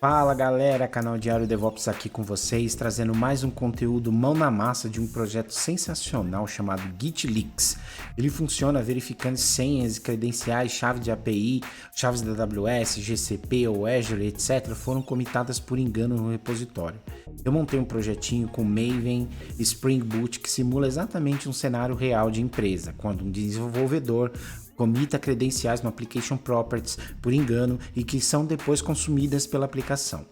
Fala galera, canal Diário DevOps aqui com vocês, trazendo mais um conteúdo mão na massa de um projeto sensacional chamado GitLeaks. Ele funciona verificando senhas, credenciais, chave de API, chaves da AWS, GCP ou Azure, etc. foram comitadas por engano no repositório. Eu montei um projetinho com Maven e Spring Boot que simula exatamente um cenário real de empresa, quando um desenvolvedor comita credenciais no Application Properties por engano e que são depois consumidas pela aplicação.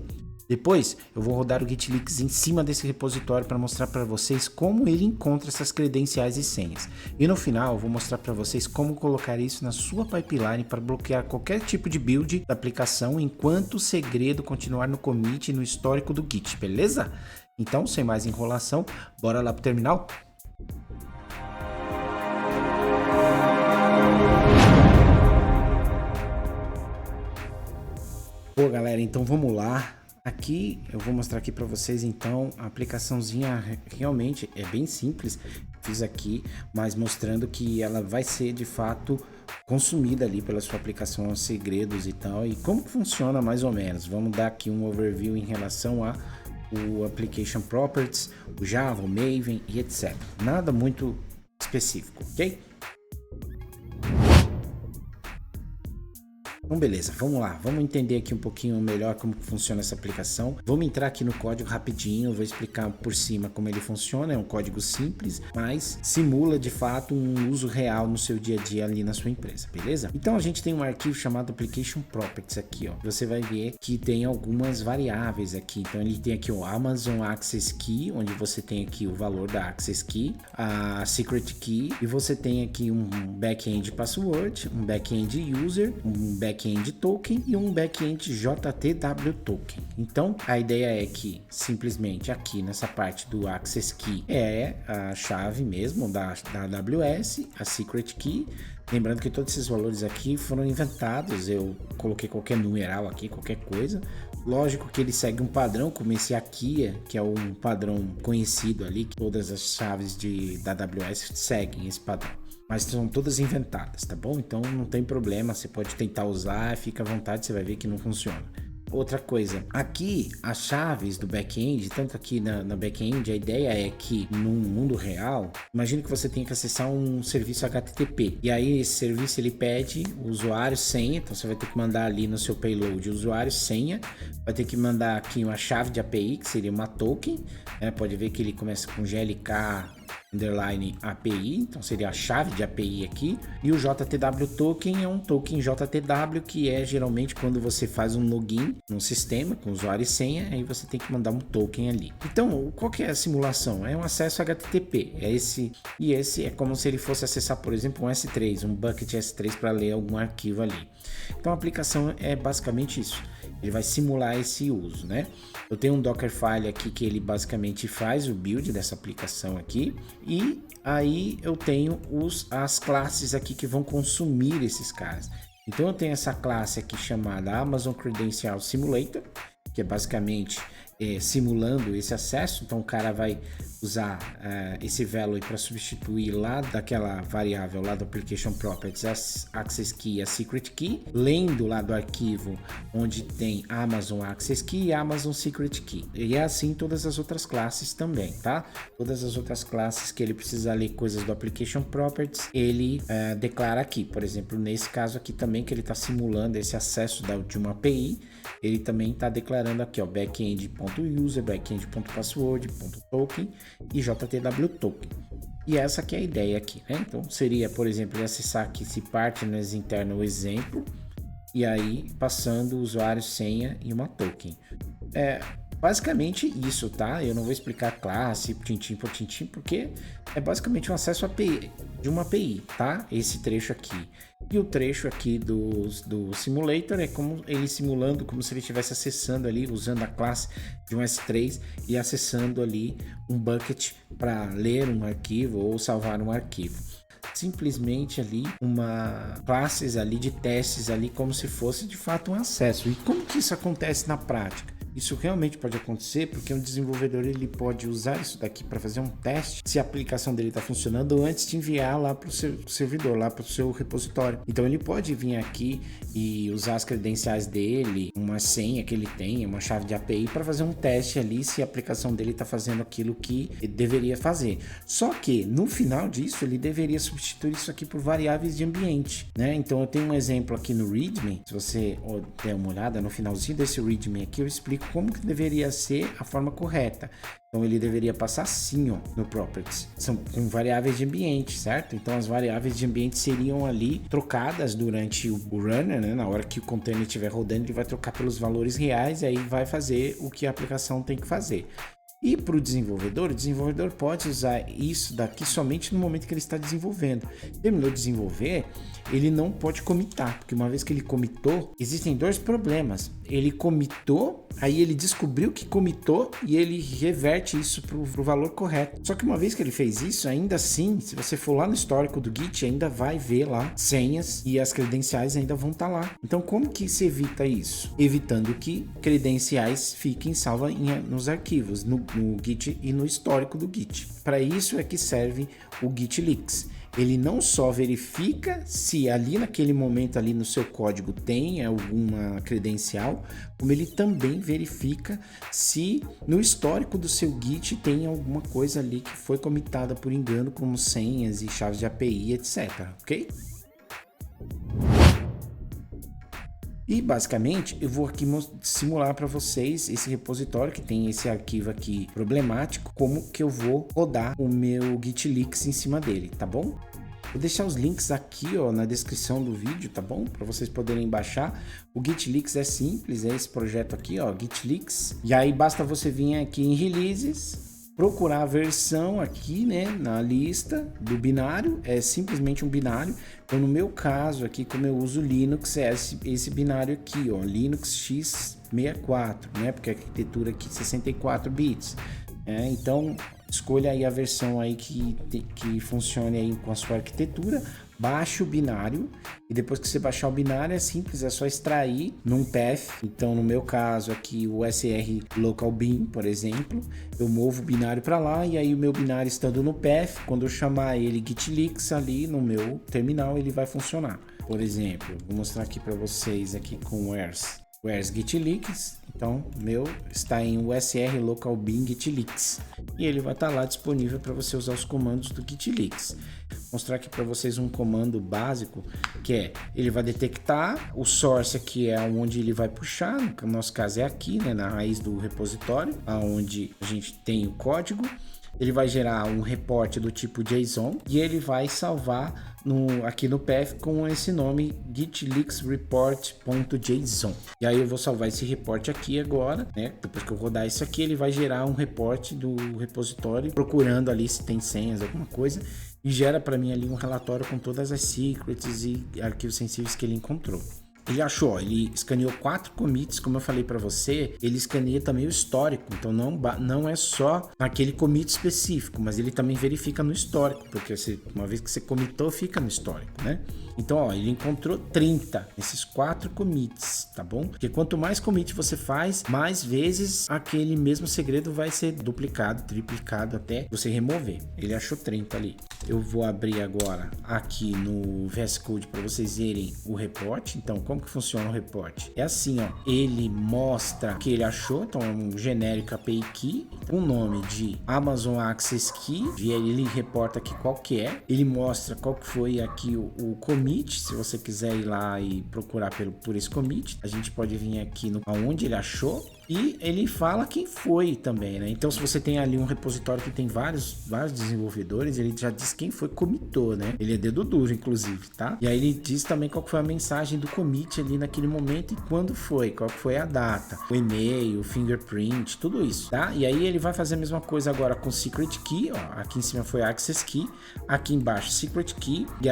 Depois eu vou rodar o GitLeaks em cima desse repositório para mostrar para vocês como ele encontra essas credenciais e senhas. E no final eu vou mostrar para vocês como colocar isso na sua pipeline para bloquear qualquer tipo de build da aplicação enquanto o segredo continuar no commit e no histórico do Git, beleza? Então, sem mais enrolação, bora lá pro terminal? Pô, galera, então vamos lá. Aqui eu vou mostrar aqui para vocês então a aplicaçãozinha realmente é bem simples. Fiz aqui, mas mostrando que ela vai ser de fato consumida ali pela sua aplicação, os segredos e tal, e como funciona mais ou menos. Vamos dar aqui um overview em relação a o Application Properties, o Java, o Maven e etc. Nada muito específico, ok? Então beleza, vamos lá, vamos entender aqui um pouquinho melhor como funciona essa aplicação. Vamos entrar aqui no código rapidinho, vou explicar por cima como ele funciona. É um código simples, mas simula de fato um uso real no seu dia a dia ali na sua empresa, beleza? Então a gente tem um arquivo chamado Application Properties aqui, ó. Você vai ver que tem algumas variáveis aqui. Então ele tem aqui o Amazon Access Key, onde você tem aqui o valor da Access Key, a Secret Key, e você tem aqui um back-end password, um back-end user, um back-end token e um back-end JTW token. Então a ideia é que simplesmente aqui nessa parte do Access Key é a chave mesmo da AWS, a Secret Key. Lembrando que todos esses valores aqui foram inventados, eu coloquei qualquer numeral aqui, qualquer coisa. Lógico que ele segue um padrão, como esse aqui, que é um padrão conhecido ali, que todas as chaves da AWS seguem esse padrão. Mas são todas inventadas, tá bom? Então não tem problema, você pode tentar usar, fica à vontade, você vai ver que não funciona. Outra coisa, aqui as chaves do back-end, tanto aqui na back-end, a ideia é que no mundo real, imagine que você tem que acessar um serviço HTTP, e aí esse serviço ele pede o usuário senha, então você vai ter que mandar ali no seu payload o usuário senha, vai ter que mandar aqui uma chave de API, que seria uma token, né? Pode ver que ele começa com GLK underline API, então seria a chave de API aqui, e o JTW token é um token JTW que é geralmente quando você faz um login no sistema com usuário e senha, aí você tem que mandar um token ali. Então, qual que é a simulação? É um acesso HTTP, esse é como se ele fosse acessar, por exemplo, um S3, um bucket S3 para ler algum arquivo ali. Então a aplicação é basicamente isso. Ele vai simular esse uso, né? Eu tenho um Dockerfile aqui que ele basicamente faz o build dessa aplicação aqui, e aí eu tenho as classes aqui que vão consumir esses caras. Então eu tenho essa classe aqui chamada Amazon Credential Simulator, que é basicamente simulando esse acesso. Então o cara vai usar esse value para substituir lá daquela variável lá do Application Properties a Access Key e a Secret Key, lendo lá do arquivo onde tem Amazon Access Key e Amazon Secret Key. E é assim todas as outras classes também, tá? Todas as outras classes que ele precisa ler coisas do Application Properties, ele declara aqui. Por exemplo, nesse caso aqui também que ele está simulando esse acesso de uma API, ele também está declarando aqui, ó, backend.user, backend.password, .token e JTW token. E essa que é a ideia aqui, né? Então seria, por exemplo, ele acessar aqui esse partners interno exemplo e aí passando o usuário, senha e uma token. Basicamente isso, tá? Eu não vou explicar a classe tintim por tintim, porque é basicamente um acesso API, de uma API, tá? Esse trecho aqui. E o trecho aqui do simulator é como ele simulando, como se ele estivesse acessando ali, usando a classe de um S3 e acessando ali um bucket para ler um arquivo ou salvar um arquivo. Simplesmente ali classes ali de testes ali como se fosse de fato um acesso. E como que isso acontece na prática? Isso realmente pode acontecer porque um desenvolvedor ele pode usar isso daqui para fazer um teste se a aplicação dele está funcionando antes de enviar lá para o seu servidor, lá para o seu repositório. Então ele pode vir aqui e usar as credenciais dele, uma senha que ele tem, uma chave de API para fazer um teste ali se a aplicação dele está fazendo aquilo que ele deveria fazer. Só que no final disso ele deveria substituir isso aqui por variáveis de ambiente, né? Então eu tenho um exemplo aqui no README, se você der uma olhada no finalzinho desse README aqui, eu explico como que deveria ser a forma correta. Então ele deveria passar assim, ó, no properties. São com variáveis de ambiente, certo? Então as variáveis de ambiente seriam ali trocadas durante o runner, né? Na hora que o container estiver rodando, ele vai trocar pelos valores reais e aí vai fazer o que a aplicação tem que fazer. E para o desenvolvedor pode usar isso daqui somente no momento que ele está desenvolvendo. Terminou de desenvolver, ele não pode commitar, porque uma vez que ele commitou, existem dois problemas. Ele commitou, aí ele descobriu que commitou e ele reverte isso para o valor correto. Só que uma vez que ele fez isso, ainda assim, se você for lá no histórico do Git, ainda vai ver lá senhas e as credenciais ainda vão estar lá. Então como que se evita isso? Evitando que credenciais fiquem salvas nos arquivos, no Git e no histórico do Git. Para isso é que serve o Git Leaks. Ele não só verifica se ali naquele momento ali no seu código tem alguma credencial, como ele também verifica se no histórico do seu Git tem alguma coisa ali que foi comitada por engano, como senhas e chaves de API, etc. Ok? E basicamente eu vou aqui simular para vocês esse repositório que tem esse arquivo aqui problemático, como que eu vou rodar o meu Git Leaks em cima dele, tá bom? Vou deixar os links aqui, ó, na descrição do vídeo, tá bom? Para vocês poderem baixar. O Git Leaks é simples, é esse projeto aqui, ó, Git Leaks. E aí basta você vir aqui em Releases, procurar a versão aqui, né, na lista do binário, é simplesmente um binário. Então no meu caso aqui, como eu uso Linux, é esse binário aqui, ó, Linux x64, né, porque a arquitetura aqui 64 bits. Então escolha aí a versão aí que funcione aí com a sua arquitetura, baixe o binário e depois que você baixar o binário é simples, é só extrair num path. Então no meu caso aqui o SR local bin, por exemplo, eu movo o binário para lá e aí o meu binário estando no path, quando eu chamar ele Git Leaks ali no meu terminal, ele vai funcionar. Por exemplo, vou mostrar aqui para vocês aqui com where's Git Leaks. Então, o meu está em usr local bin Git Leaks e ele vai estar lá disponível para você usar os comandos do Git Leaks. Vou mostrar aqui para vocês um comando básico que é, ele vai detectar o source aqui é onde ele vai puxar, no nosso caso é aqui, né, na raiz do repositório, aonde a gente tem o código. Ele vai gerar um report do tipo JSON e ele vai salvar aqui no path com esse nome gitleaksreport.json. E aí eu vou salvar esse report aqui agora, né? Depois que eu rodar isso aqui, ele vai gerar um report do repositório procurando ali se tem senhas, alguma coisa, e gera para mim ali um relatório com todas as secrets e arquivos sensíveis que ele encontrou. Ele achou, ó, ele escaneou 4 commits, como eu falei para você, ele escaneia também o histórico, então não é só naquele commit específico, mas ele também verifica no histórico, porque uma vez que você commitou, fica no histórico, né? Então, ó, ele encontrou 30 nesses 4 commits, tá bom? Porque quanto mais commit você faz, mais vezes aquele mesmo segredo vai ser duplicado, triplicado até você remover. Ele achou 30 ali. Eu vou abrir agora aqui no VS Code para vocês verem o report. Então, como que funciona o report? É assim, ó, ele mostra o que ele achou, então é um genérico API Key, um nome de Amazon Access Key, e ele reporta aqui qual que é, ele mostra qual que foi aqui o commit. Se você quiser ir lá e procurar por esse commit, a gente pode vir aqui aonde ele achou e ele fala quem foi também, né? Então se você tem ali um repositório que tem vários desenvolvedores, ele já diz quem foi que commitou, né? Ele é dedo duro, inclusive, tá? E aí ele diz também qual foi a mensagem do commit ali naquele momento e quando foi, qual foi a data, o e-mail, o fingerprint, tudo isso, tá? E aí ele vai fazer a mesma coisa agora com secret key, ó, aqui em cima foi access key, aqui embaixo secret key, e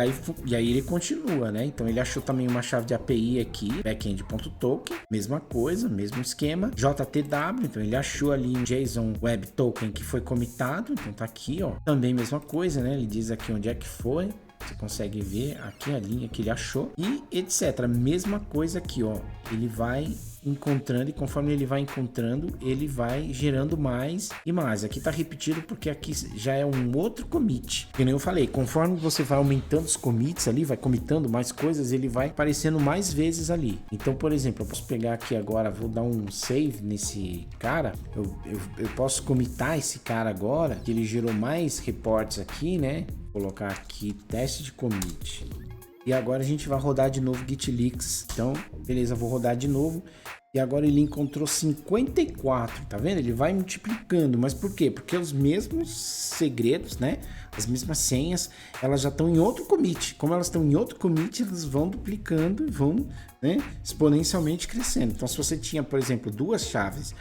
aí ele continua, né? Então ele achou também uma chave de API aqui, backend.token, mesma coisa, mesmo esquema, JTW, então ele achou ali um JSON Web Token que foi commitado, então tá aqui, ó, também mesma coisa, né? Ele diz aqui onde é que foi, você consegue ver aqui a linha que ele achou e etc. Mesma coisa aqui, ó, ele vai encontrando, e conforme ele vai encontrando, ele vai gerando mais e mais. Aqui tá repetido porque aqui já é um outro commit. Que nem eu falei, conforme você vai aumentando os commits ali, vai commitando mais coisas, ele vai aparecendo mais vezes ali. Então, por exemplo, eu posso pegar aqui agora, vou dar um save nesse cara, eu posso commitar esse cara agora, que ele gerou mais reports aqui, né? Vou colocar aqui teste de commit. E agora a gente vai rodar de novo git leaks. Então, beleza, vou rodar de novo. E agora ele encontrou 54, tá vendo? Ele vai multiplicando, mas por quê? Porque os mesmos segredos, né? As mesmas senhas, elas já estão em outro commit. Como elas estão em outro commit, elas vão duplicando e vão, né, exponencialmente crescendo. Então, se você tinha, por exemplo, 2 chaves,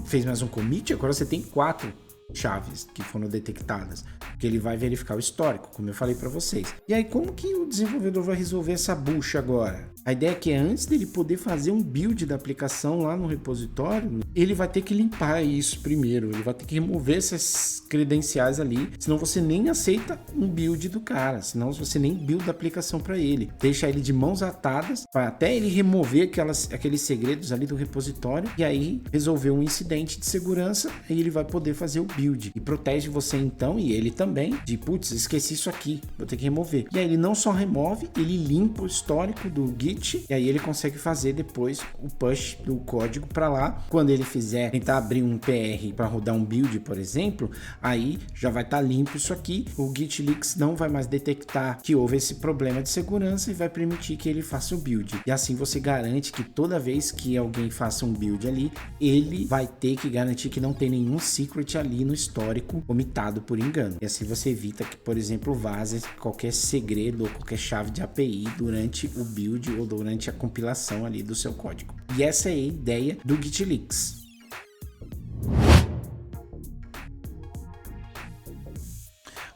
fez mais um commit, agora você tem 4 chaves que foram detectadas, porque ele vai verificar o histórico, como eu falei para vocês. E aí, como que o desenvolvedor vai resolver essa bucha agora? A ideia é que antes dele poder fazer um build da aplicação lá no repositório, ele vai ter que limpar isso primeiro, ele vai ter que remover essas credenciais ali, senão você nem aceita um build do cara, senão você nem build a aplicação para ele. Deixa ele de mãos atadas, vai até ele remover aqueles segredos ali do repositório, e aí resolver um incidente de segurança, e ele vai poder fazer o build. E protege você então, e ele também, de putz, esqueci isso aqui, vou ter que remover. E aí ele não só remove, ele limpa o histórico do Git, e aí ele consegue fazer depois o push do código para lá. Quando ele fizer, tentar abrir um PR para rodar um build, por exemplo, aí já vai estar limpo isso aqui. O Git Leaks não vai mais detectar que houve esse problema de segurança e vai permitir que ele faça o build. E assim você garante que toda vez que alguém faça um build ali, ele vai ter que garantir que não tem nenhum secret ali no histórico comitado por engano. E assim você evita que, por exemplo, vaze qualquer segredo ou qualquer chave de API durante o build ou durante a compilação ali do seu código. E essa é a ideia do Git Leaks.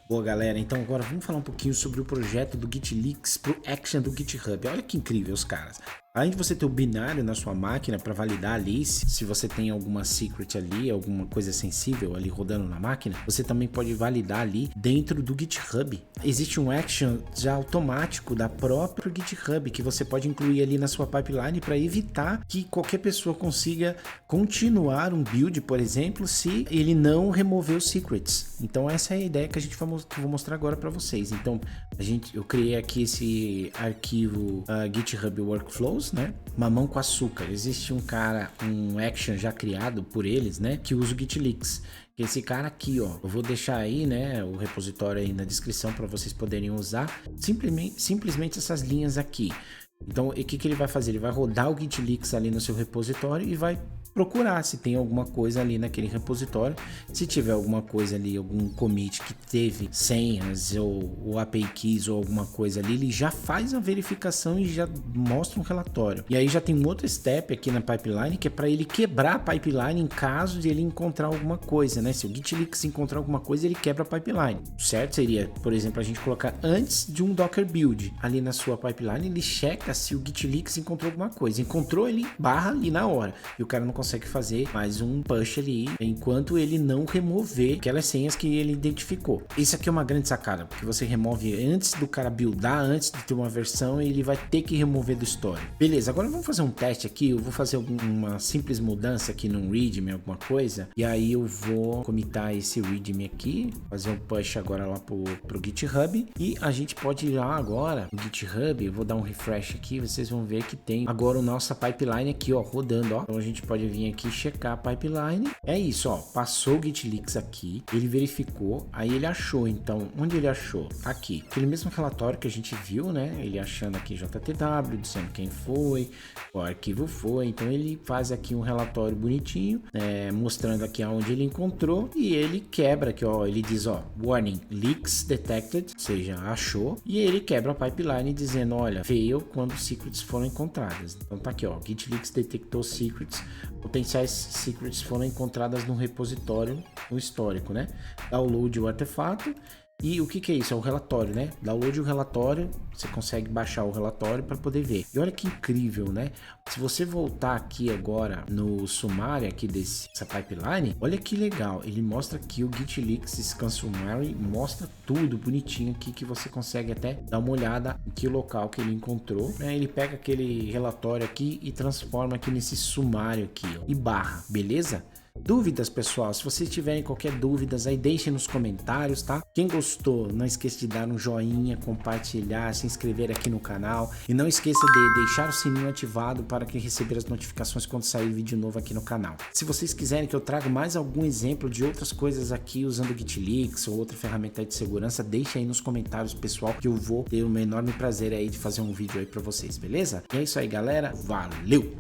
Boa, galera, então agora vamos falar um pouquinho sobre o projeto do Git Leaks pro Action do GitHub. Olha que incrível os caras. Além de você ter o binário na sua máquina para validar ali se você tem alguma secret ali, alguma coisa sensível ali rodando na máquina, você também pode validar ali dentro do GitHub. Existe um action já automático da própria GitHub que você pode incluir ali na sua pipeline para evitar que qualquer pessoa consiga continuar um build, por exemplo, se ele não remover os secrets. Então essa é a ideia que eu vou mostrar agora para vocês. Então eu criei aqui esse arquivo GitHub Workflows, né? Mamão com açúcar. Existe um action já criado por eles, né? Que usa o Git Leaks. Esse cara aqui, ó, eu vou deixar aí, né, o repositório aí na descrição para vocês poderem usar simplesmente essas linhas aqui. Então, o que ele vai fazer? Ele vai rodar o Git Leaks ali no seu repositório e vai procurar se tem alguma coisa ali naquele repositório. Se tiver alguma coisa ali, algum commit que teve senhas ou API keys ou alguma coisa ali, ele já faz a verificação e já mostra um relatório. E aí já tem um outro step aqui na pipeline que é para ele quebrar a pipeline em caso de ele encontrar alguma coisa, né? Se o Git Leaks encontrar alguma coisa, ele quebra a pipeline. Certo? Seria, por exemplo, a gente colocar antes de um Docker build ali na sua pipeline, ele checa se o Git Leaks encontrou alguma coisa. Encontrou, ele barra ali na hora. E o cara não consegue fazer mais um push ali enquanto ele não remover aquelas senhas que ele identificou. Isso aqui é uma grande sacada, porque você remove antes do cara buildar, antes de ter uma versão, e ele vai ter que remover do histórico. Beleza, agora vamos fazer um teste aqui. Eu vou fazer uma simples mudança aqui num readme, alguma coisa, e aí eu vou commitar esse readme aqui, fazer um push agora lá pro GitHub, e a gente pode ir lá agora no GitHub. Eu vou dar um refresh aqui, vocês vão ver que tem agora a nossa pipeline aqui, ó, rodando, ó. Então a gente pode vir aqui checar a pipeline. É isso, ó, passou o Git Leaks aqui, ele verificou, aí ele achou. Então, onde ele achou? Aqui, aquele mesmo relatório que a gente viu, né? Ele achando aqui JTW, dizendo quem foi, o arquivo foi. Então ele faz aqui um relatório bonitinho, mostrando aqui aonde ele encontrou, e ele quebra aqui, ó, ele diz, ó, warning, leaks detected, ou seja, achou, e ele quebra a pipeline dizendo, olha, fail quando secrets foram encontradas. Então tá aqui, ó, Git Leaks detectou secrets, potenciais secrets foram encontradas no repositório, no histórico, né? Download o artefato, E o que é isso? É o relatório, né? Download o relatório, você consegue baixar o relatório para poder ver. E olha que incrível, né? Se você voltar aqui agora no sumário aqui dessa pipeline, olha que legal. Ele mostra aqui o Git Leaks Scan Summary, mostra tudo bonitinho aqui que você consegue até dar uma olhada em que local que ele encontrou, né? Ele pega aquele relatório aqui e transforma aqui nesse sumário aqui, ó, e barra, beleza? Dúvidas, pessoal? Se vocês tiverem qualquer dúvidas aí, deixem nos comentários, tá? Quem gostou, não esqueça de dar um joinha, compartilhar, se inscrever aqui no canal e não esqueça de deixar o sininho ativado para que receber as notificações quando sair vídeo novo aqui no canal. Se vocês quiserem que eu traga mais algum exemplo de outras coisas aqui usando o Git Leaks ou outra ferramenta de segurança, deixa aí nos comentários, pessoal, que eu vou ter um enorme prazer aí de fazer um vídeo aí para vocês, beleza? E é isso aí, galera. Valeu!